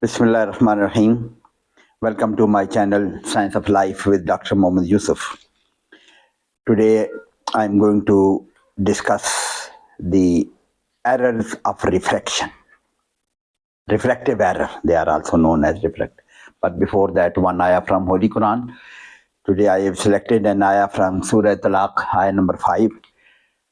Bismillahirrahmanirrahim. Welcome to my channel Science of Life with Dr. Muhammad Yusuf. Today I'm going to discuss the errors of refraction. Refractive error, they are also known as refract. But before that, one ayah from Holy Quran. Today I have selected an ayah from Surah Talaq, ayah number 5.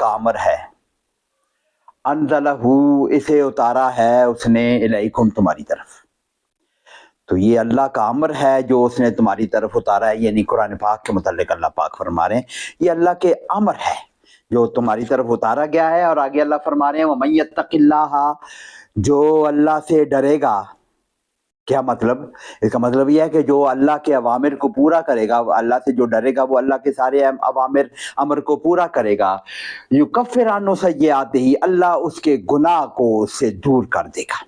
का अमर है अनज़लहू इसे उतारा है उसने इलैकुम तुम्हारी तरफ तो ये अल्लाह का अमर है जो उसने तुम्हारी तरफ उतारा है यानी कुरान पाक के मुतालिक अल्लाह पाक फरमा रहे हैं ये अल्लाह के अमर है जो तुम्हारी तरफ उतारा गया है और आगे अल्लाह फरमा रहे हैं वमन यत्तकिल्लाह जो अल्लाह से डरेगा क्या मतलब इसका मतलब यह है कि जो अल्लाह के अवामिर को पूरा करेगा अल्लाह से जो डरेगा वो अल्लाह के सारे अवामिर अमर को पूरा करेगा युकफ्फिर अन्हु सय्यिआतिही अल्लाह उसके गुनाह को उससे दूर कर देगा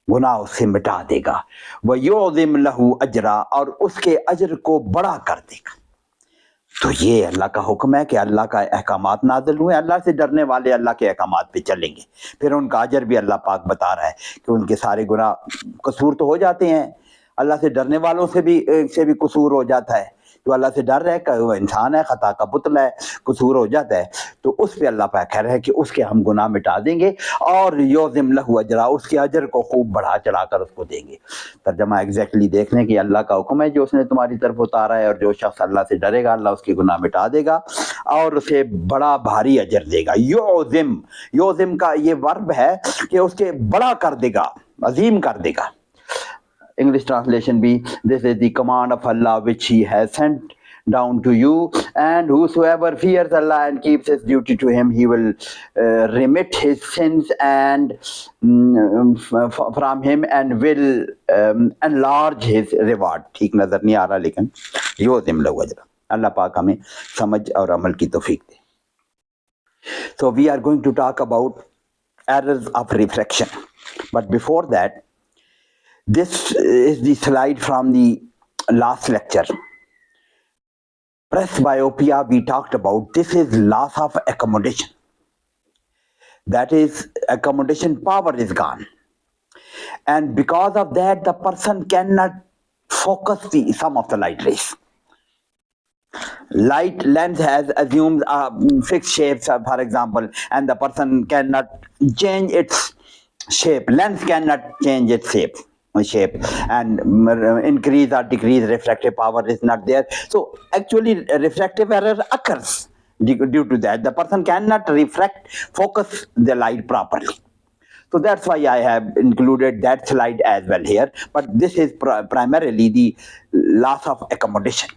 गुनाह उससे मिटा देगा व युअज़िम लहू अजरा और उसके अजर को बड़ा कर देगा तो ये अल्लाह का हुक्म है कि अल्लाह का अहकामात नाज़िल हुए अल्लाह से डरने वाले अल्लाह के अहकामात पे चलेंगे फिर उनका अजर भी अल्लाह पाक बता रहा है कि उनके सारे गुनाह कसूर तो हो जाते हैं अल्लाह से डरने वालों से भी कसूर हो जाता है जो अल्लाह से डर रहा है वो इंसान है खता का पुतला है कसूर हो जाता है तो उस पे अल्लाह पाक कह रहा है कि उसके हम गुनाह मिटा देंगे और योजिम लहू अजरा उसके अजर को खूब बढ़ा चढ़ाकर उसको देंगे तर्जमा एग्जैक्टली देख लें कि अल्लाह का हुक्म है जो उसने तुम्हारी तरफ उतारा है और जो शख्स अल्लाह से डरेगा अल्लाह उसके गुनाह मिटा देगा और उसे बड़ा भारी अजर देगा योजिम का ये वर्ब है कि उसके बड़ा कर देगा अजीम कर देगा English translation be this is the command of Allah which he has sent down to you and whosoever fears Allah and keeps his duty to him he will remit his sins and from him and will enlarge his reward ठीक नजर नहीं आ रहा लेकिन योजिम लहू अजरा अल्लाह पाक हमें समझ और अमल की तौफीक दे so we are going to talk about errors of refraction but before that this is the slide from the last lecture. Presbyopia we talked about. This is loss of accommodation. That is, accommodation power is gone. And because of that, the person cannot focus the sum of the light rays. Light lens has assumed fixed shapes, for example, and the person cannot change its shape. Lens cannot change its shape and increase or decrease refractive power is not there so actually refractive error occurs due to that the person cannot focus the light properly so that's why I have included that slide as well here but this is primarily the loss of accommodation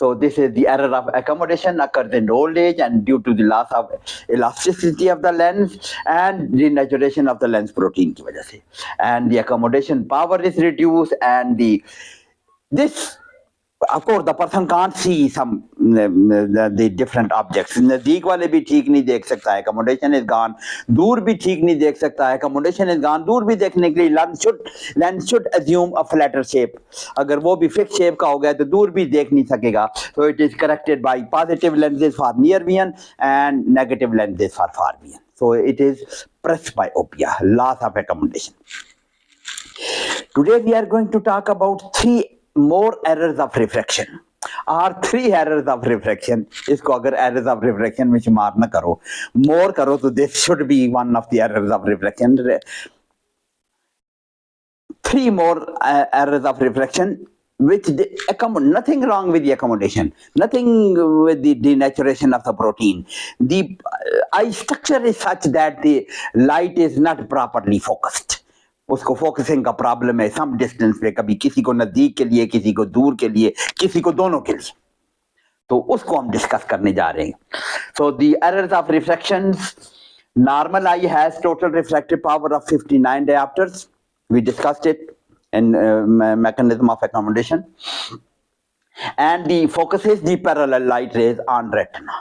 so this is the error of accommodation occurs in old age and due to the loss of elasticity of the lens and denaturation of the lens protein की वजह से and the accommodation power is reduced and this of course the person can't see the different objects नजदीक वाले भी ठीक नहीं देख सकता है accommodation is gone दूर भी ठीक नहीं देख सकता है accommodation is gone दूर भी देखने के लिए lens should assume a flatter shape अगर वो भी fixed shape का हो गया तो दूर भी देख नहीं सकेगा so it is corrected by positive lenses for near vision and negative lenses for far vision so it is presbyopia loss of accommodation today we are going to talk about three more errors of refraction or three errors of refraction इसको अगर errors of refraction में शुमार न करो more करो तो this should be one of the errors of refraction three more errors of refraction which nothing wrong with the accommodation nothing with the denaturation of the protein the eye structure is such that the light is not properly focused उसको focusing का problem है some distance पे कभी किसी को नजदीक के लिए किसी को दूर के लिए किसी को दोनों के लिए तो उसको हम डिस्कस करने जा रहे हैं so the errors of refractions normal eye has total refractive power of 59 diopters we discussed it in mechanism of accommodation and the focuses the parallel light rays on retina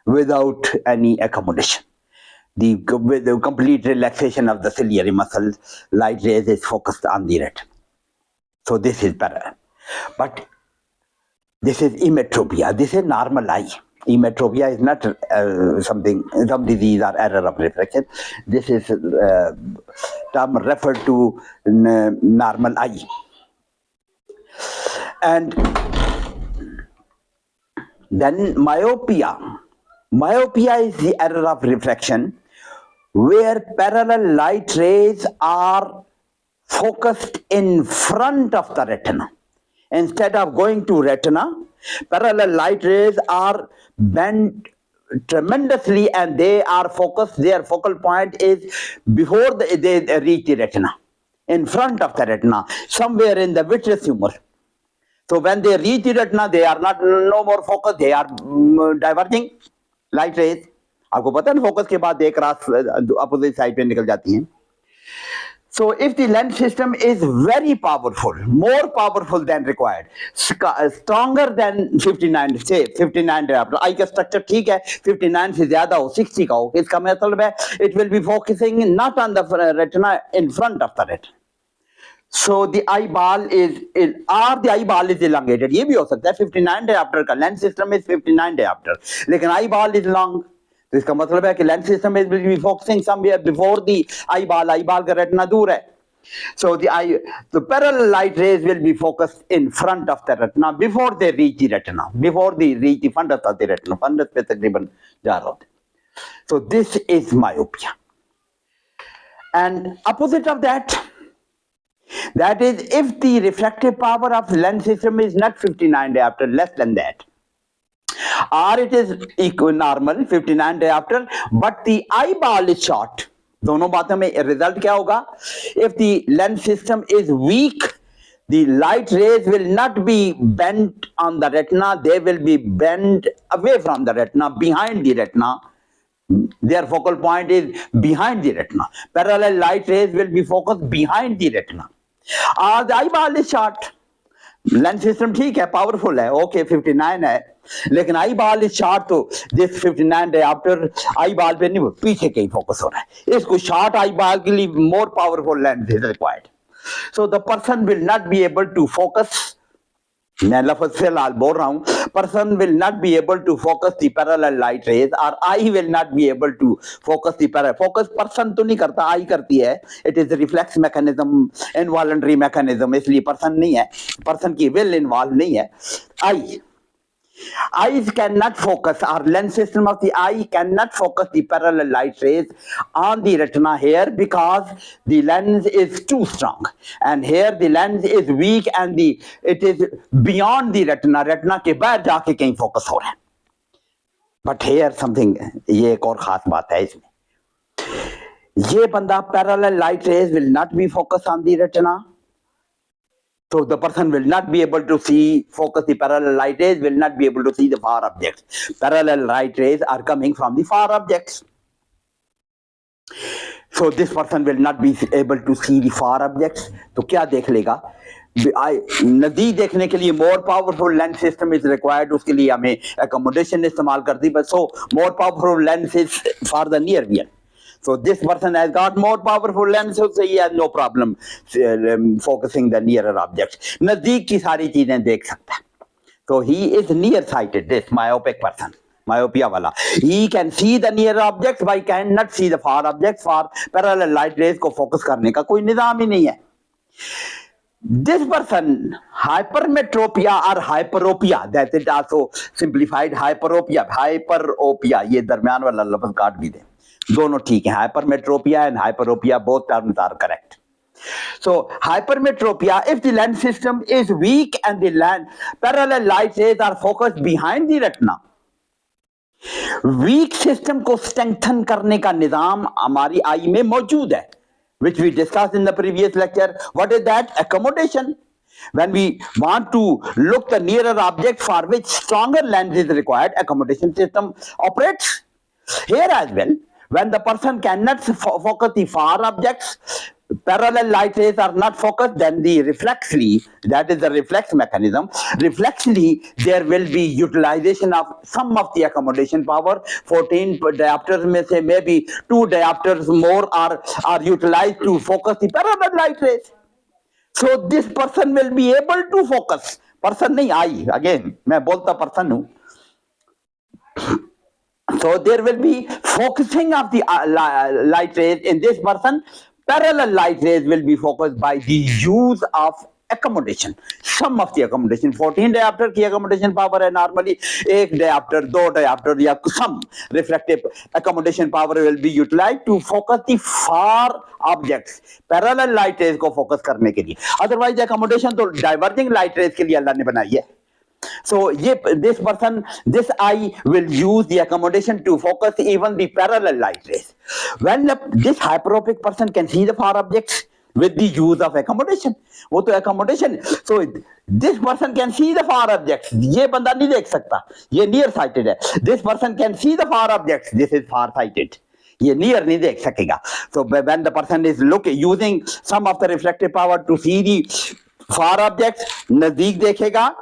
without any accommodation with the complete relaxation of the ciliary muscles, light rays is focused on the retina. So this is parallel. But this is emmetropia. This is normal eye. Emmetropia is not some disease or error of refraction. This is term referred to normal eye. And then myopia. Myopia is the error of refraction where parallel light rays are focused in front of the retina. Instead of going to retina, parallel light rays are bent tremendously and they are focused, their focal point is before they reach the retina, in front of the retina, somewhere in the vitreous humor. So when they reach the retina, they are not no more focused, they are diverging light rays. आपको पता है focus के बाद एक रात opposite side पे निकल जाती हैं. So if the lens system is very powerful, more powerful than required, stronger than 59, say 59 diopter, eye का structure ठीक है, 59 से ज़्यादा हो, 60 का हो, इसका मतलब है it will be focusing not on the retina, in front of the retina. So the eyeball is or the eyeball is elongated. ये भी हो सकता है 59 diopter का lens system is 59 diopter, लेकिन eyeball is long. तो इसका मतलब है कि lens system will be focusing somewhere before the eyeball. Eyeball का रेटिना दूर है. So the parallel light rays will be focused in front of the retina before they reach the retina, before they reach the fundus of the retina. Fundus पे तकरीबन जा रहा होता है. So this is myopia. And opposite of that is if the refractive power of lens system is not 59 diopter, less than that, or it is equal normal 59 diopter, but the eyeball is short. दोनों बातों में result क्या होगा? If the lens system is weak, the light rays will not be bent on the retina, they will be bent away from the retina, behind the retina. Their focal point is behind the retina. Parallel light rays will be focused behind the retina. Or the eyeball is short. Lens system ठीक है, powerful है, okay 59 है, लेकिन eye ball is short, तो this 59 dioptre eye ball पे नहीं, पीछे कहीं फोकस हो रहा है. इसको शॉर्ट आई बॉल के लिए more powerful lens is required. So the person will not be able to focus. मैं लफ्ज फिलहाल बोल रहा हूं, person will not be able to focus the parallel light rays, और eye will not be able to focus the parallel. Focus person तो नहीं करता, आई करती है. It is reflex mechanism, involuntary mechanism, इसलिए पर्सन नहीं है, पर्सन की विल इन्वॉल्व नहीं है. आई eyes cannot focus, or lens system of the eye cannot focus the parallel light rays on the retina here because the lens is too strong, and here the lens is weak and it is beyond the retina. retina के बाहर जाके कहीं focus हो रहा है. but here something, ये एक और खास बात है इसमें, ये बंदा parallel light rays will not be focused on the retina. So the person will not be able to focus the parallel light rays, will not be able to see the far objects. Parallel light rays are coming from the far objects. So this person will not be able to see the far objects. तो क्या देख लेगा? नजदीक देखने के लिए more powerful lens system is required. उसके लिए हमें accommodation इस्तेमाल करती है. So more powerful lens is for the near vision. So this person has got more powerful lens, so he has no problem focusing the nearer objects. नजदीक की सारी चीजें देख सकता है. So he is nearsighted, this myopic person, myopia वाला. He can see the nearer objects, but cannot see the far objects. For parallel light rays को focus करने का कोई निजाम ही नहीं है. This person, hypermetropia or hyperopia, that is also simplified hyperopia. Hyperopia, ये दरमियान वाला लफ्ज काट भी दे. दोनों ठीक है, hypermetropia and hyperopia, both terms are correct. So hypermetropia, if the lens system is weak and the parallel light rays are focused behind the retina. Weak system को strengthen करने का निजाम हमारी आई में मौजूद है, which we discussed in the previous lecture. What is that? Accommodation. When we want to look the nearer object for which stronger lens is required, accommodation system operates. Here as well, when the person cannot focus the far objects, parallel light rays are not focused, then the reflexly, that is the reflex mechanism, reflexly there will be utilization of some of the accommodation power. 14 diopters में से maybe 2 diopters more are utilized to focus the parallel light rays. So this person will be able to focus. Person नहीं, I again मैं बोलता person हूँ. So there will be focusing of the light rays in this person. Parallel light rays will be focused by the use of accommodation. Some of the accommodation 14 diopter की accommodation power है normally. एक diopter, दो diopter या some refractive accommodation power will be utilized to focus the far objects. Parallel light rays को focus करने के लिए. Otherwise accommodation तो diverging light rays के लिए अल्लाह ने बनाई है. So this person, this eye will use the accommodation to focus even the parallel light rays. When this hyperopic person can see the far objects with the use of accommodation, वो तो accommodation. So this person can see the far objects. ये बंदा नहीं देख सकता, ये near sighted है. This person can see the far objects. This is far sighted. ये near नहीं देख सकेगा. So when the person is using some of the reflective power to see the far objects, नजदीक देखेगा.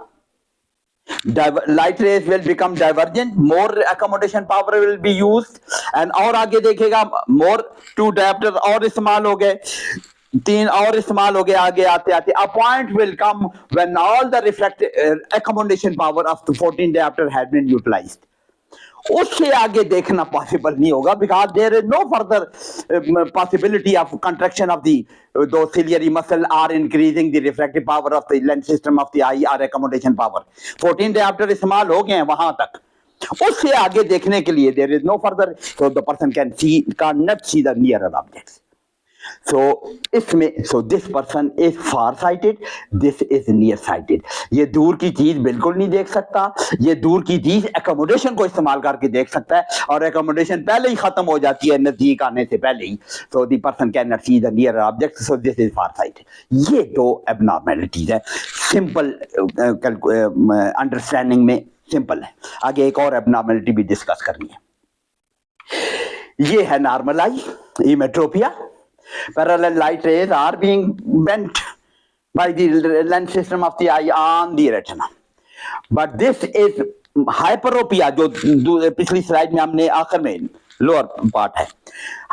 Light rays will become divergent, more accommodation power will be used, and और आगे देखेगा more 2 diopter और इस्तेमाल हो गए, 3 और इस्तेमाल हो गए. आगे आते आते a point will come when all the reflective accommodation power of the 14 diopter had been utilized. उससे आगे देखना पॉसिबल नहीं होगा because there is no further possibility of contraction of the those ciliary muscle or increasing the refractive power of the lens system of the eye or accommodation power. 14 diopter इस्तेमाल हो गए हैं वहां तक. उससे आगे देखने के लिए there is no further, so the person cannot see the nearer objects. So इसमें so this person is far sighted, this is near sighted. ये दूर की चीज बिल्कुल नहीं देख सकता, ये दूर की चीज accommodation को इस्तेमाल करके देख सकता है और accommodation पहले ही खत्म हो जाती है नजदीक आने से पहले ही. So the person cannot see the nearer objects, so this is far sighted. ये दो abnormalities है, simple understanding में simple है. आगे एक और abnormality भी डिस्कस करनी है. ये है normal eye, emmetropia. Parallel light rays are being bent by the lens system of the eye on the retina. But this is hyperopia, जो पिछली स्लाइड में हमने आखिर में लोअर पार्ट है.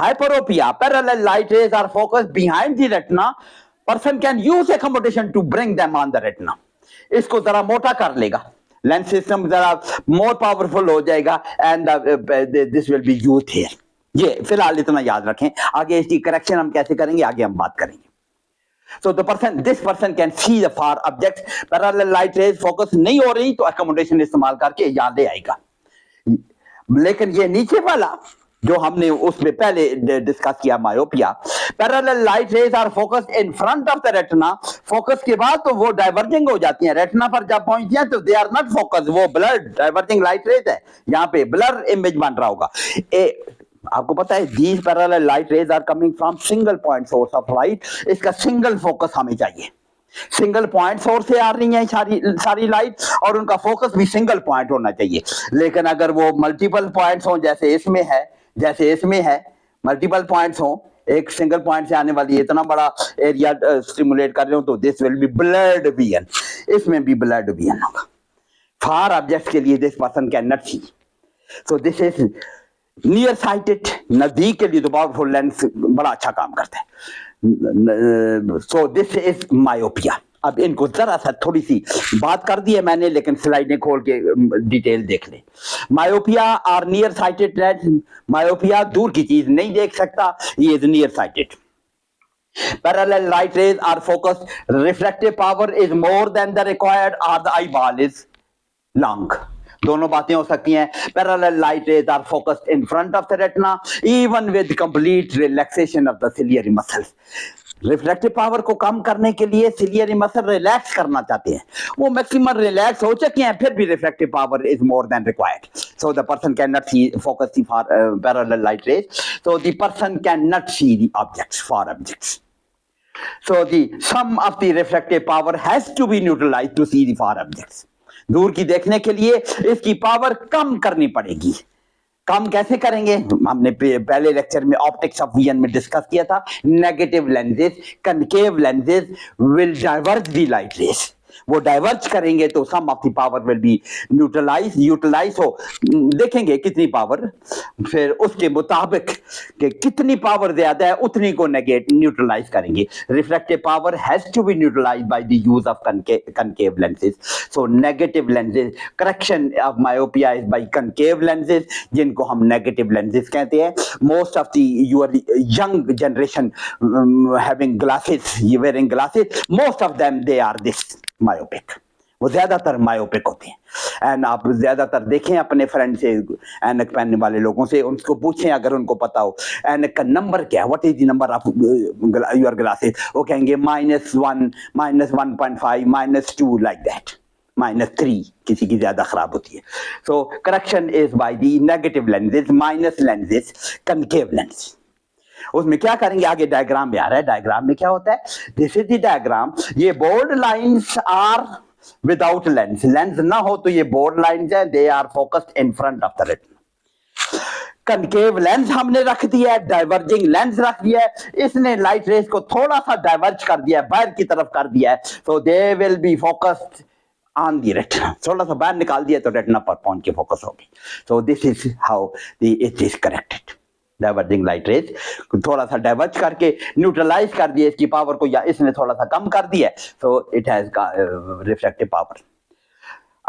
Hyperopia, parallel light rays are focused behind the retina. Person can use accommodation to bring them on the retina. इसको जरा मोटा कर लेगा, लेंस सिस्टम जरा more powerful हो जाएगा and this will be used here. ये फिलहाल इतना याद रखें, आगे इसकी करेक्शन हम कैसे करेंगे आगे हम बात करेंगे. So this person can see the far objects. Parallel light rays focus नहीं हो रही तो accommodation इस्तेमाल करके याद ले आएगा. लेकिन ये नीचे वाला जो हमने उसमें पहले डिस्कस किया myopia, parallel light rays are focused in front of the retina. Focus के बाद तो वो डाइवर्जिंग हो जाती हैं, रेटिना पर जब पहुंचती हैं तो दे आर नॉट फोकस, वो ब्लर डाइवर्जिंग लाइट रेज है. यहाँ पे ब्लर इमेज बन रहा होगा. आपको पता है these parallel light rays are coming from single point source of light. इसका सिंगल फोकस हमें चाहिए. सिंगल पॉइंट सोर्स से आ रही है सारी लाइट और उनका फोकस भी सिंगल पॉइंट होना चाहिए. लेकिन अगर वो मल्टीपल पॉइंट्स हों जैसे इसमें है मल्टीपल पॉइंट्स हों, एक सिंगल पॉइंट से आने वाली इतना बड़ा एरिया स्टिमुलेट कर रहे हो तो this will be blurred vision. इसमें भी ब्लर्ड विजन होगा. फार ऑब्जेक्ट्स के लिए this person can not see. So this is near sighted. नजदीक के लिए तो पावरफुल लेंस बड़ा अच्छा काम करता है. सो दिस इज मायोपिया. अब इनको जरा सा थोड़ी सी बात कर दी है मैंने, लेकिन स्लाइडें खोल के डिटेल देख ले. मायोपिया और नियर साइटेड. मायोपिया दूर की चीज नहीं देख सकता, ये is near sighted. Parallel light rays are focused. Refractive power is more than the required or the eyeball is long. दोनों बातें हो सकती हैं. Parallel light rays are focused in front of the retina even with complete relaxation of the ciliary muscles. Reflective power को कम करने के लिए ciliary muscle relax करना चाहते हैं, वो मैक्सिमम रिलैक्स हो चुके हैं, फिर भी reflective power is more than required. So the person can not see focus the parallel light rays. So the person can not see the objects, for objects. So the sum of the reflective power has to be neutralized to see the far objects. दूर की देखने के लिए इसकी power कम करनी पड़ेगी. कम कैसे करेंगे? हमने पहले लेक्चर में ऑप्टिक्स ऑफ विजन में डिस्कस किया था. Negative lenses, concave lenses will diverge the light rays. वो डाइवर्ज करेंगे तो some of the power will be utilise हो, देखेंगे कितनी पावर, फिर उसके मुताबिक कि कितनी पावर ज्यादा है उतनी को न्यूट्रलाइज करेंगे. Reflective power has to be neutralise by the use of concave lenses. So negative lenses, correction of myopia is by concave lenses, जिनको हम negative lenses कहते हैं. Most of the your young generation having glasses, wearing glasses, most of them they are this myopic. वो ज्यादातर myopic होते हैं. And आप ज्यादातर देखें अपने फ्रेंड से एनक पहनने वाले लोगों से, उनको पूछें अगर उनको पता हो एनक का नंबर क्या है, what is the number of your glasses, वो कहेंगे -1, -1.5, -2 लाइक दैट, -3 किसी की ज्यादा खराब होती है. So correction is by the negative lenses, minus lenses, concave lens. उसमें क्या करेंगे, आगे डायग्राम में आ रहा है. डायग्राम में क्या होता है, दिस इज द डायग्राम. ये board lines are without lens, lens ना हो तो ये बोर्ड लाइंस है, they are focused in front of the retina. Concave lens हमने रख दिया है, डाइवर्जिंग लेंस रख दिया है, इसने लाइट रेस को थोड़ा सा डाइवर्ज कर दिया है, बाहर की तरफ कर दिया है. So they will be focused on the retina, थोड़ा सा बाहर निकाल दिया तो रेटिना पर पहुंच के फोकस होगी. सो this is how it is corrected. Diverging light rays थोड़ा सा डाइवर्ज करके न्यूट्रलाइज कर दिया इसकी पावर को, या इसने थोड़ा सा कम कर दिया, so it has reflective power.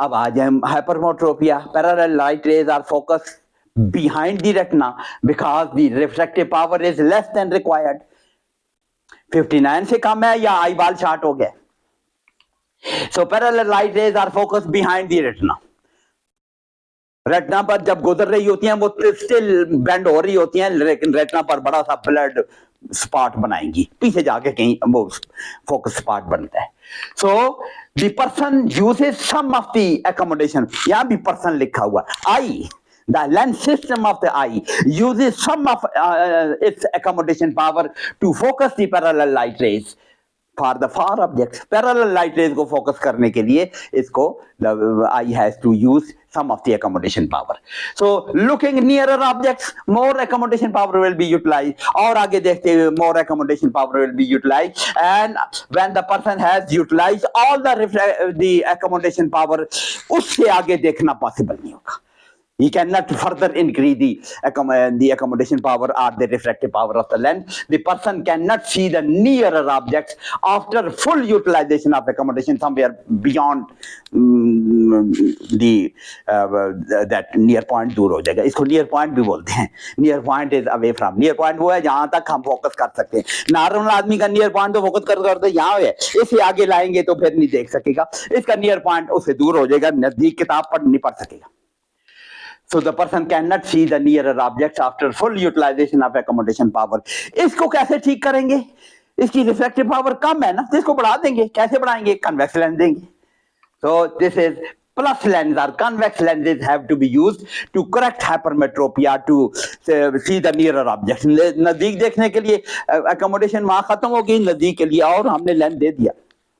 अब आ जाए hypermetropia. Parallel light rays are focus behind the retina because the reflective power is less than required. 59 से कम है या आई बाल शार्ट हो गया. So parallel light rays are focus behind the retina. Retina पर जब गुजर रही होती हैं वो स्टिल बेंड हो रही होती हैं, लेकिन रेटिना पर बड़ा सा ब्लड स्पॉट बनाएंगी, पीछे जाके कहीं वो फोकस स्पॉट बनता है. So the person uses some of the accommodation, यहां भी पर्सन लिखा हुआ, आई the lens system of the eye uses some of its accommodation power to focus the parallel light rays for the far objects. Parallel light rays को focus करने के लिए इसको the eye has to use some of the accommodation power. So looking nearer objects, more accommodation power will be utilized. और आगे देखते हुए more accommodation power will be utilized, and when the person has utilized all the accommodation power, उससे आगे देखना possible नहीं होगा. He cannot further increase the accommodation power or the refractive power of the lens. The person cannot see the nearer objects after full utilization of accommodation somewhere beyond that near point दूर हो जाएगा. इसको near point भी बोलते हैं. Near point is away from. Near point वो है जहां तक हम फोकस कर सकते हैं. नॉर्मल आदमी का near point तो फोकस करते यहाँ है, इसे आगे लाएंगे तो फिर नहीं देख सकेगा. इसका near point उससे दूर हो जाएगा, नजदीक किताब पढ़ नहीं पढ़ सकेगा. So the person cannot see the nearer objects after full utilization of accommodation power. इसको कैसे ठीक करेंगे, इसकी रिफ्लेक्टिव पावर कम है ना, तो इसको बढ़ा देंगे. कैसे बढ़ाएंगे, कन्वेक्स लेंस देंगे. So this is plus lens or convex lenses have to be used to correct hypermetropia to see the nearer objects. नजदीक देखने के लिए accommodation वहां खत्म हो गई, नजदीक के लिए और हमने लेंस दे दिया,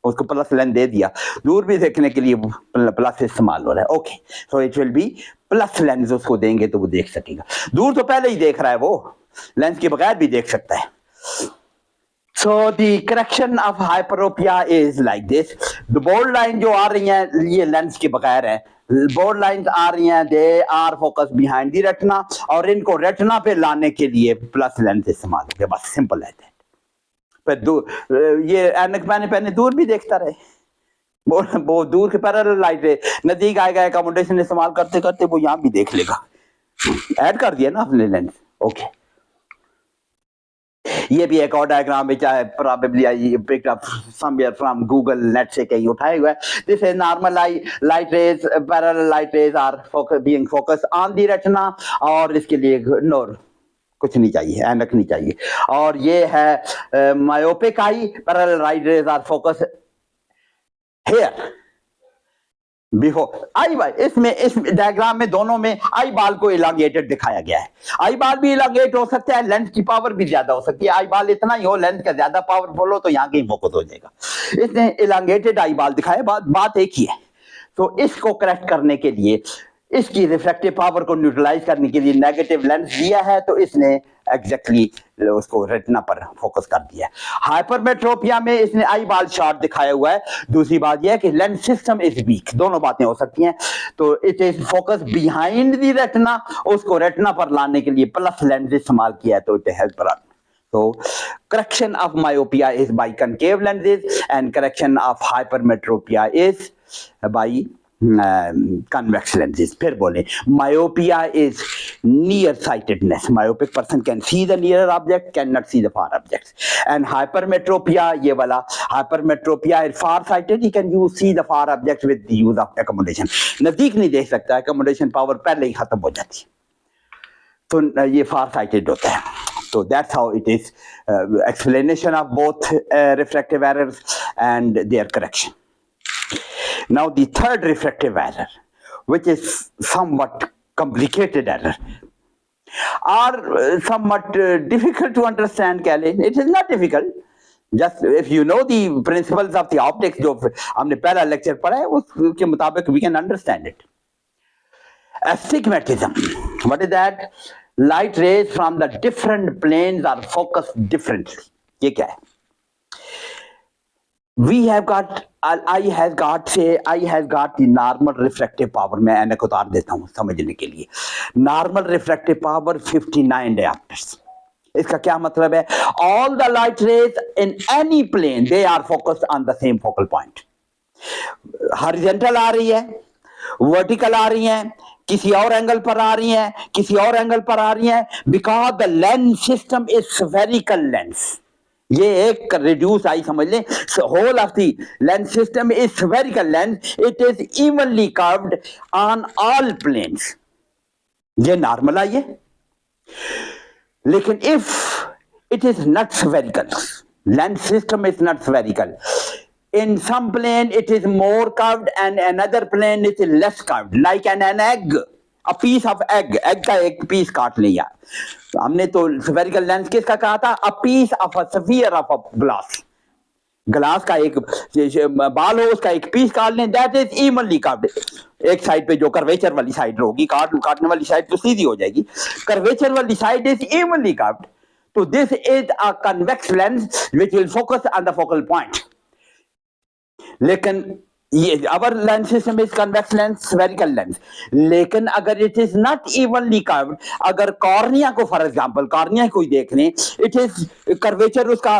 उसको प्लस लेंस दे दिया. दूर भी देखने के लिए प्लस इस्तेमाल हो रहा है. Okay, so it will be plus lens उसको देंगे तो वो देख सकेगा. दूर तो पहले ही देख रहा है, वो लेंस के बगैर भी देख सकता है. So the correction of hyperopia is like this. The board line जो आ रही हैं ये लेंस के बगैर है. बोर्ड लाइंस आ रही हैं, they are focus behind the retina, और इनको रेटिना पे लाने के लिए प्लस लेंस इस्तेमाल हो गया. बस सिंपल है. पर दूर ये ऐनक पहने दूर भी देखता रहे, वो दूर के पैरेलल लाइट है, नजदीक आएगा एकोमोडेशन इस्तेमाल करते करते वो यहां भी देख लेगा. ऐड कर दिया ना अपने लेंस. ओके, ये भी एक और डायग्राम है, चाहे probably I picked up somewhere from Google net से कहीं उठाए हुआ है. This is normal light rays, parallel light rays are being focus on the retina, और इसके लिए नोर कुछ नहीं चाहिए, ऐनक नहीं चाहिए. और ये है myopic eye, parallel light rays are focus here before eyeball. इसमें इस डायग्राम में दोनों में आई बाल को इलांगेटेड दिखाया गया है. आई बाल भी इलांगेट हो सकता है, लेंस की पावर भी ज्यादा हो सकती है. आई बाल इतना ही हो, लेंस का ज्यादा पावरफुल हो तो यहाँ कहीं फोकस हो जाएगा. इसने इलांगेटेड आई बाल दिखाया. बात एक ही है. तो इसको करेक्ट करने के लिए, इसकी रिफ्लेक्टिव पावर को न्यूट्रलाइज करने के लिए नेगेटिव लेंस दिया है, तो इसने एग्जैक्टली उसको रेटिना पर फोकस कर दिया है। हाइपरमेट्रोपिया में इसने आई बाल चार्ट दिखाया हुआ है। दूसरी बात यह है कि लेंस सिस्टम इज वीक, दोनों बातें हो सकती हैं। तो it is focus behind the retina, उसको रेटिना पर लाने के लिए प्लस लेंस इस्तेमाल किया है, तो it help run. So correction of myopia is by concave lenses and correction of hypermetropia is by convex lenses. फिर बोले myopia is nearsightedness. Myopic person can see the nearer object, cannot see the far objects. And hypermetropia, ये वाला hypermetropia is far-sighted. He can see the far objects with the use of accommodation. नजदीक नहीं देख सकता, accommodation power पहले ही खत्म हो जाती, तो ये far-sighted होता है। So that's how it is, explanation of both refractive errors and their correction. Now the third refractive error, which is somewhat complicated error, or somewhat difficult to understand, it is not difficult. Just if you know the principles of the optics, जो हमने पहला lecture पढ़ा है, उसके मुताबिक we can understand it. Astigmatism, what is that? Light rays from the different planes are focused differently. ये क्या है? We have got, I has got the normal refractive power. मैं ऐनक उतार देता हूँ समझने के लिए. Normal refractive power 59 diopters. इसका क्या मतलब है? All the light rays in any plane, they are focused on the same focal point. Horizontal आ रही है, vertical आ रही है, किसी और एंगल पर आ रही हैं, किसी और एंगल पर आ रही हैं, because the lens system is spherical lens. ये एक रिड्यूस आई समझ लें, whole of the lens system is spherical lens, it is evenly curved on all planes. ये नॉर्मल आई है, लेकिन if it is not spherical, lens system is not spherical, in some plane it is more curved and another plane it is less curved, like an egg, a piece of egg. Egg का एक piece काट लिया, हमने तो spherical lens किसका कहा था? A piece of a sphere of a glass. Glass का एक बाल हो, उसका एक पीस काट लें, that is evenly curved. एक साइड पे जो कर्वेचर वाली साइड होगी, काटने वाली साइड तो सीधी हो जाएगी, कर्वेचर वाली side is evenly curved. So this is a convex lens which will focus on the focal point. लेकिन ये our lens system is convex lens, spherical lens. लेकिन अगर it is not evenly curved, अगर cornea को for example cornea को ही देख लें, इट इज कर्वेचर उसका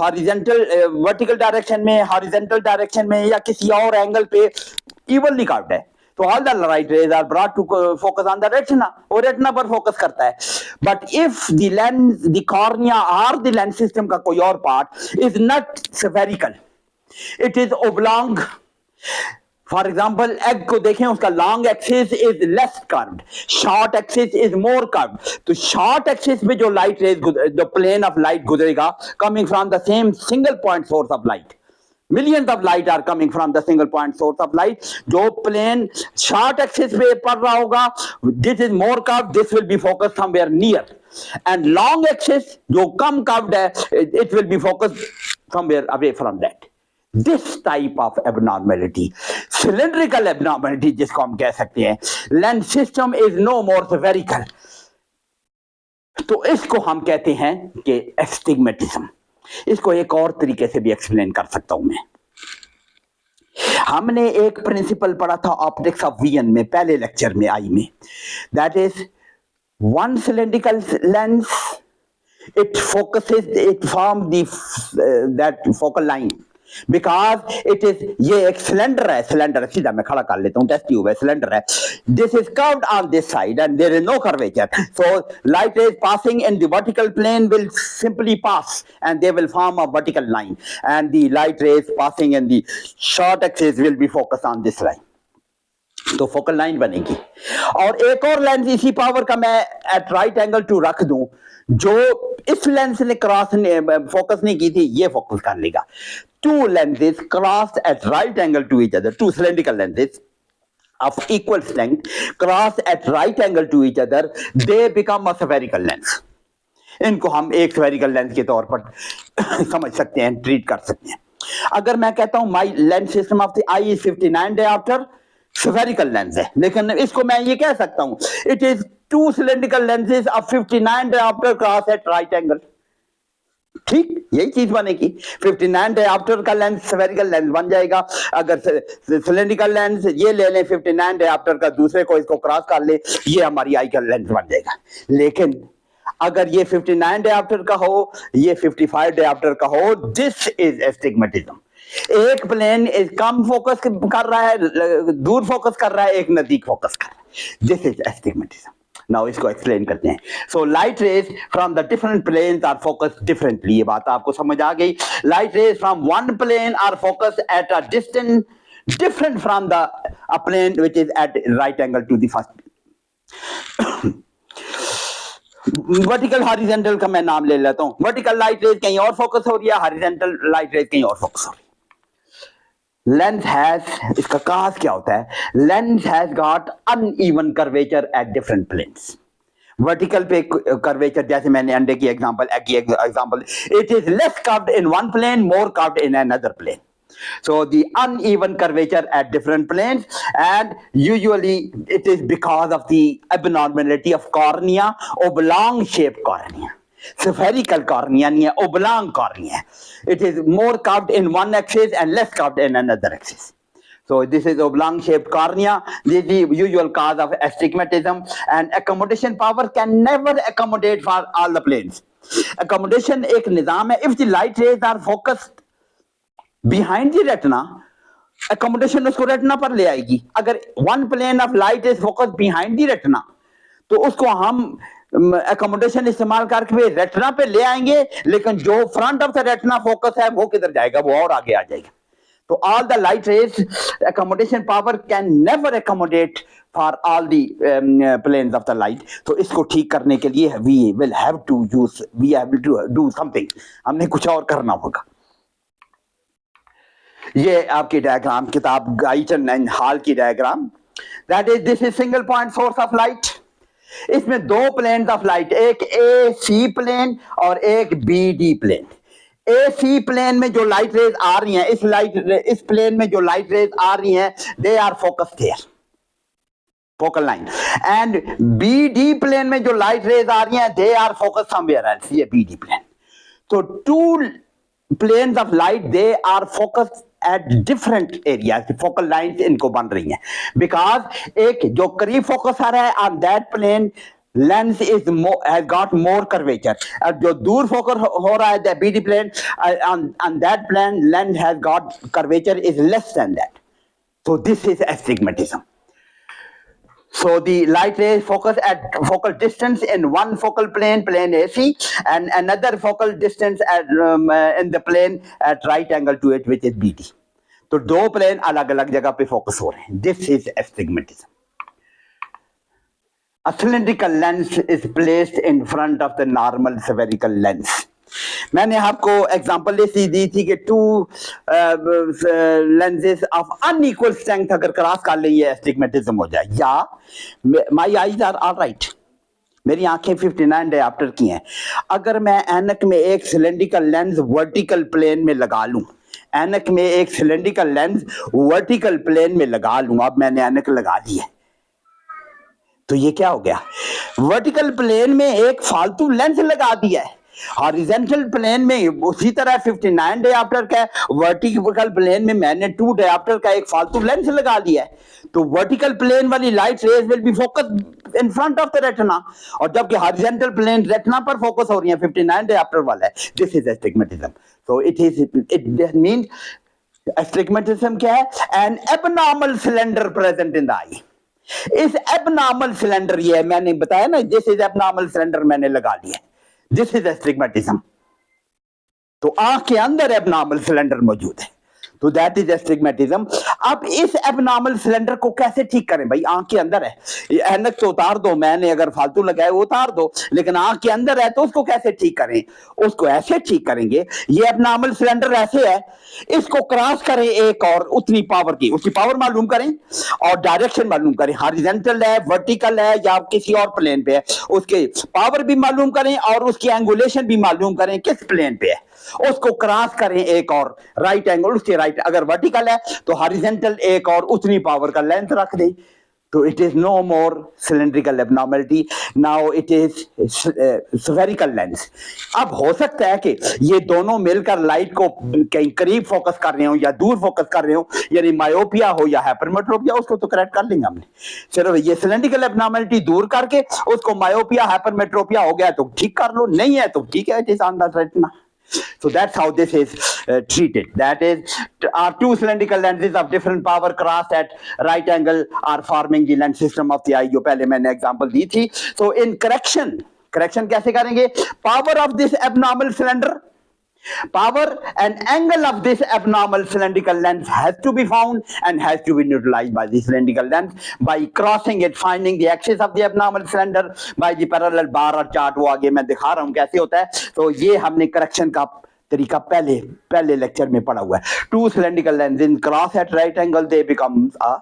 हॉरिजॉन्टल वर्टिकल डायरेक्शन में, हॉरिजॉन्टल डायरेक्शन में या किसी और एंगल पे इवनली कर्व्ड है, तो all the light rays are brought to focus on the retina, और रेटिना पर फोकस करता है. But if the lens, the cornea और द लेंस सिस्टम का कोई और part is not spherical, it is oblong. For example egg को देखें, उसका long axis is less curved, short axis is more curved. तो शॉर्ट एक्सिस में जो light rays, the plane of light गुजरेगा, coming from the same single point source of light, millions of light are coming from the single point source of light. जो plane short axis पे पड़ रहा होगा, this is more curved, this will be focused somewhere near, and long axis जो कम curved है, it will be focused somewhere away from that. This type of abnormality, cylindrical abnormality जिसको हम कह सकते हैं, lens system is no more spherical, तो इसको हम कहते हैं कि astigmatism. इसको एक और तरीके से भी एक्सप्लेन कर सकता हूं मैं. हमने एक प्रिंसिपल पढ़ा था ऑप्टिक्स ऑफ वियन में, पहले लेक्चर में आई में, that is one cylindrical lens, it focuses, it form that focal line, because it is, ये एक सिलेंडर है, सिलेंडर सीधा मैं खड़ा कर लेता हूं, टेस्ट ट्यूब है, सिलेंडर है, this is curved on this side and there is no curvature, so light rays passing in the vertical plane will simply pass and they will form a vertical line, and the light rays passing in the short axis will be focused on this line. तो focal line बनेगी. और एक और lens इसी power का मैं eight right angle to रख दूं, जो इस लेंस ने क्रॉस फोकस नहीं की थी, ये फोकस कर लेगा. Two lenses crossed at right angle to each other, two cylindrical lenses of equal length crossed at right angle to each other, they become a spherical lens. इनको हम एक spherical lens के तौर पर समझ सकते हैं, ट्रीट कर सकते हैं. अगर मैं कहता हूं my lens system of the eye is 59 diopter, spherical lens है, लेकिन इसको मैं ये कह सकता हूं, it is two cylindrical lenses of 59 diopter cross at right angle. ठीक, यही चीज बनेगी। 59 डायोप्टर का लेंस स्फेरिकल लेंस बन जाएगा। अगर सिलेंड्रिकल लेंस ये ले लें 59 डायोप्टर का, दूसरे को इसको क्रॉस कर ले, ये हमारी आई का लेंस बन जाएगा। लेकिन अगर ये 59 डायोप्टर का हो, ये 55 डायोप्टर का हो, दिस इज एस्टिग्मेटिज्म। एक प्लेन कम फोकस कर रहा है, दूर फोकस कर रहा है, एक नजदीक फोकस कर रहा है, दिस इज एस्टिग्मेटिज्म। नाउ इसको एक्सप्लेन करते हैं। So light rays from the different planes are focused differently. ये बात आपको समझ आ गई। Light rays from one plane are focused at a distance different from the a plane which is at right angle to the first. Vertical horizontal का मैं नाम ले लेता हूं। वर्टिकल लाइट रेज कहीं और फोकस हो रही है, हॉरिजॉन्टल लाइट रेज कहीं और फोकस हो रही है। लेंस हैज, इसका काज क्या होता है? Lens has got uneven curvature at different planes. Vertical पे कर्वेचर, जैसे मैंने अंडे की example, it is less curved in one plane, more curved in another plane. So the uneven curvature at different planes, and usually it is because of the abnormality of cornea, oblong shaped cornea. Spherical cornea नहीं है, oblong cornea. It is more curved in one axis and less curved in another axis. So this is oblong shaped cornea. This is the usual cause of astigmatism, and accommodation power can never accommodate for all the planes. Accommodation एक निज़ाम है. If the light rays are focused behind the retina, accommodation उसको retina पर ले आएगी. अगर one plane of light is focused behind the retina, तो उसको हम accommodation इस्तेमाल करके रेटिना पे ले आएंगे, लेकिन जो front of the retina focus है वो किधर जाएगा? वो और आगे आ जाएगा. तो all the light rays accommodation power can never accommodate for all the planes of the light. तो इसको ठीक करने के लिए we have to do something. हमने कुछ और करना होगा. ये आपकी डायग्राम किताब गाइटन एंड हॉल की diagram, that is this is single point source of light. इसमें दो प्लेन्स ऑफ लाइट, एक ए सी प्लेन और एक बी डी प्लेन. ए सी प्लेन में जो लाइट रेज आ रही हैं, इस प्लेन में जो लाइट रेज आ रही हैं, they are focused here, focal line. And B D plane में जो लाइट रेज आ रही हैं, they are focused somewhere else. ये बी डी प्लेन. तो two planes of light, they are focused at different areas. focal lines इनको बन रही हैं because एक जो करीब फोकस आ रहा है on that plane, lens is more, has got more curvature. और जो दूर फोकस हो रहा है the BD plane, on that plane lens has got curvature is less than that. So this is astigmatism. So the light rays focus at focal distance in one focal plane, plane AC, and another focal distance at in the plane at right angle to it, which is BD. तो दो plane अलग अलग जगह पे focus हो रहे हैं. This is astigmatism. A cylindrical lens is placed in front of the normal spherical lens. मैंने आपको एग्जांपल ऐसी दी थी कि to lenses of unequal strength अगर क्रॉस कर ले, ये एस्टिग्मेटिज्म हो जाए. या माय आईज आर ऑलराइट, मेरी आंखें 59 डायोप्टर की हैं. अगर मैं ऐनक में एक सिलेंड्रिकल लेंस वर्टिकल प्लेन में लगा लूं, ऐनक में एक सिलेंड्रिकल लेंस वर्टिकल प्लेन में लगा लूं, अब मैंने ऐनक लगा दी है, तो ये क्या हो गया? वर्टिकल प्लेन में एक फालतू लेंस लगा दिया है. हॉरिजॉन्टल प्लेन में उसी तरह 59 डायोप्टर का, वर्टिकल प्लेन में मैंने 2 डायोप्टर का एक फालतू लेंस लगा दिया है. तो वर्टिकल प्लेन वाली light rays will be focus in front of the retina, और जबकि हॉरिजॉन्टल प्लेन रेटिना पर फोकस हो रही है, 59 डायोप्टर वाला है. This is astigmatism. So it means astigmatism क्या है? An abnormal cylinder present in the eye. इस एबनॉर्मल सिलेंडर, ये मैंने बताया ना, दिस इज एबनॉर्मल सिलेंडर मैंने लगा लिया. This is astigmatism. तो आंख के अंदर एबनॉर्मल सिलेंडर मौजूद है, तो दैट इज एस्टिग्मेटिज्म. अब इस एबनॉर्मल सिलेंडर को कैसे ठीक करें? भाई आंख के अंदर है, ऐनक तो उतार दो, मैंने अगर फालतू लगाया वो उतार दो, लेकिन आंख के अंदर है तो उसको कैसे ठीक करें? उसको ऐसे ठीक करेंगे, ये एबनॉर्मल सिलेंडर ऐसे है, इसको क्रॉस करें एक और उतनी पावर की, उसकी पावर मालूम करें और डायरेक्शन मालूम करें, हॉरिजॉन्टल है, वर्टिकल है या किसी और प्लेन पे है, उसके पावर भी मालूम करें और उसकी एंगुलेशन भी मालूम करें किस प्लेन पे है. उसको क्रॉस करें एक और राइट एंगल, उसके राइट, अगर वर्टिकल है तो हॉरिजॉन्टल एक और उतनी पावर का लेंथ रख दे. तो it is no more cylindrical abnormality, now it is spherical lens. अब हो सकता है कि ये दोनों मिलकर लाइट को कहीं करीब फोकस कर रहे हो या दूर फोकस कर रहे हो, यानी मायोपिया हो या हाइपरमेट्रोपिया, उसको तो करेक्ट कर लेंगे हमने। चलो ये सिलेंड्रिकल एबनॉर्मलिटी दूर करके उसको मायोपिया हाइपरमेट्रोपिया हो गया तो ठीक कर लो, नहीं है तो ठीक है, it is on the retina. So that's how this is treated. That is, are two cylindrical lenses of different power crossed at right angle are forming the lens system of the eye, जो पहले मैंने example दी थी। So in correction कैसे करेंगे? Power of this abnormal cylinder, power and angle of this abnormal cylindrical lens has to be found and has to be neutralized by the cylindrical lens by crossing it, finding the axis of the abnormal cylinder by the parallel bar और chart। वो आगे मैं दिखा रहा हूँ कैसे होता है। तो ये हमने करेक्शन का तरीका पहले लेक्चर में पढ़ा हुआ है। Two cylindrical lens in cross at right angle they becomes a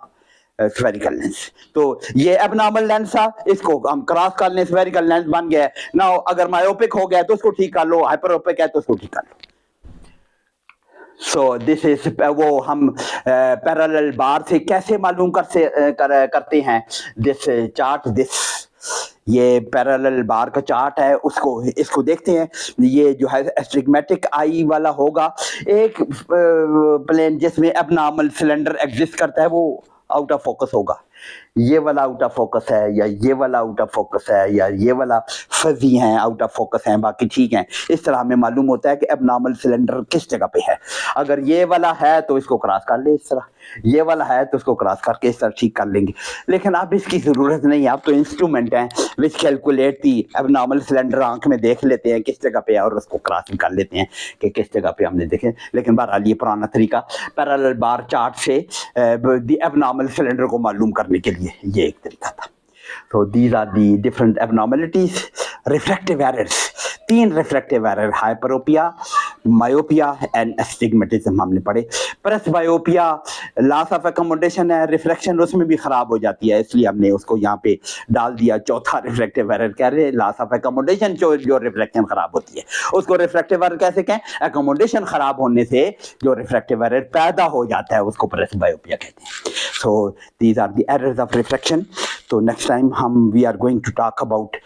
spherical lens. तो ये एबनॉर्मल लेंस था, इसको हम क्रॉस कर लें, स्फेरिकल लेंस बन गया। नाउ अगर मायोपिक हो गया तो उसको ठीक कर लो, हाइपरोपिक है तो उसको ठीक कर लो। सो दिस इज वो हम पैरेलल बार से कैसे मालूम करते हैं दिस चार्ट, दिस ये पैरेलल बार का चार्ट है, इसको देखते हैं। ये जो है एस्टिग्मेटिक आई वाला होगा, एक प्लेन जिसमें एबनॉर्मल सिलेंडर एग्जिस्ट करता है वो आउट ऑफ फोकस होगा। ये वाला आउट ऑफ फोकस है या ये वाला आउट ऑफ फोकस है या ये वाला फजी है, आउट ऑफ फोकस है, बाकी ठीक है। इस तरह हमें मालूम होता है कि एबनॉर्मल सिलेंडर किस जगह पे है। अगर ये वाला है तो इसको क्रॉस कर ले इस तरह, ये वाला है तो उसको क्रॉस करके इस तरह ठीक कर लेंगे। लेकिन अब इसकी जरूरत नहीं है, अब तो इंस्ट्रूमेंट हैं विच कैलकुलेट दी एबनॉर्मल सिलेंडर, आंख में देख लेते हैं किस जगह पे है और उसको क्रॉस कर लेते हैं कि किस जगह पे हमने देखे। लेकिन बहरहाल ये पुराना तरीका पैरेलल बार चार्ट से द एबनॉर्मल सिलेंडर को मालूम करने के लिए ये एक तरीका था। So these are the different abnormalities. Refractive errors, 3 refractive error, hyperopia, myopia and astigmatism हमने पढ़े। presbyopia loss of accommodation है, refraction उसमें भी खराब हो जाती है, इसलिए हमने उसको यहाँ पे डाल दिया। चौथा refractive error कह रहे loss of accommodation, जो refraction खराब होती है उसको refractive error कैसे कहें? accommodation खराब होने से जो refractive error पैदा हो जाता है उसको presbyopia कहते हैं। So these are the errors of refraction. So next time we are going to talk about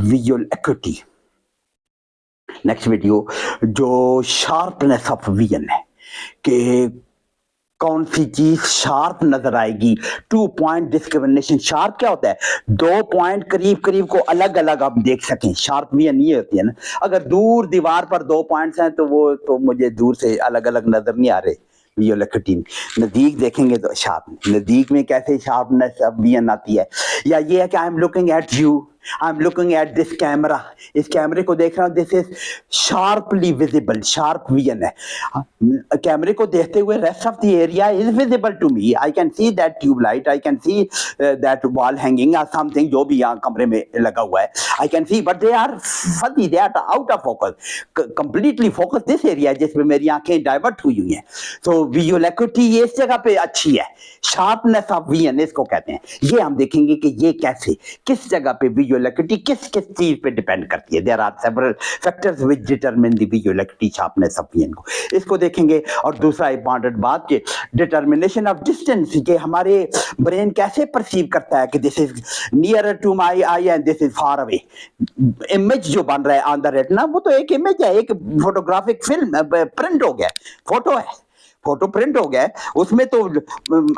visual acuity. Next video जो sharpness of vision है कि कौन सी चीज शार्प नजर आएगी। 2 पॉइंट डिस्क्रिमिनेशन। शार्प क्या होता है? 2 पॉइंट करीब को अलग अलग आप देख सकें। शार्प विजन ये होती है ना, अगर दूर दीवार पर 2 पॉइंट्स हैं तो वो तो मुझे दूर से अलग अलग नजर नहीं आ रहे। विजुअल एक्यूटी नजदीक देखेंगे तो शार्प, नजदीक में कैसे शार्पनेस अब विजन आती है। या ये है कि I am looking at you, I am looking at this camera, इस कैमरे को देख रहा हूँ, this is sharply visible, sharp vision है। कैमरे को देखते हुए rest of the area is visible to me, I can see that tube light, I can see that wall hanging और समथिंग जो भी यहाँ कमरे में लगा हुआ है, I can see, but they are fuzzy, they are out of focus, completely focus this area जिसमें मेरी आंखें डाइवर्ट हुई हुई हैं। तो विजुअल एक्यूटी ये इस जगह पे अच्छी है, शार्पनेस ऑफ विजन इसको कहते हैं। ये हम देखेंगे कि ये कैसे, किस जगह पे विजुअल एक्यूटी किस चीज पे डिपेंड करती है। There are several factors which determine the visual acuity sharpness of vision को, इसको देखेंगे। और दूसरा इंपॉर्टेंट बात कि डिटरमिनेशन ऑफ डिस्टेंस, कि हमारे ब्रेन कैसे परसीव करता है कि this is near to my eye and this is far away. Image जो बन रहा है ऑन द रेटिना वो तो एक इमेज है, एक फोटोग्राफिक फिल्म प्रिंट हो गया, फोटो है, फोटो प्रिंट हो गया, उसमें तो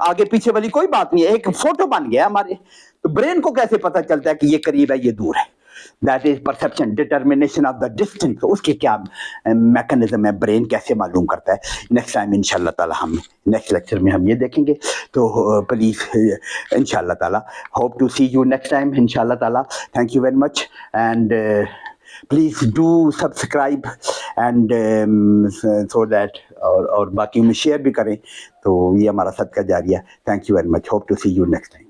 आगे पीछे वाली कोई बात नहीं है, एक फोटो बन गया हमारे। तो ब्रेन को कैसे पता चलता है कि ये करीब है ये दूर है? That is perception, determination of the distance. उसके क्या मैकेनिज्म है, ब्रेन कैसे मालूम करता है? नेक्स्ट टाइम इंशाल्लाह ताला हम नेक्स्ट लेक्चर में हम ये देखेंगे। तो प्लीज इंशाल्लाह ताला hope to see you next time इंशाल्लाह ताला। Thank you very much and please do subscribe and so that, और बाकी में शेयर भी करें, तो ये हमारा सदका जारिया। Thank you very much, hope to see you next time.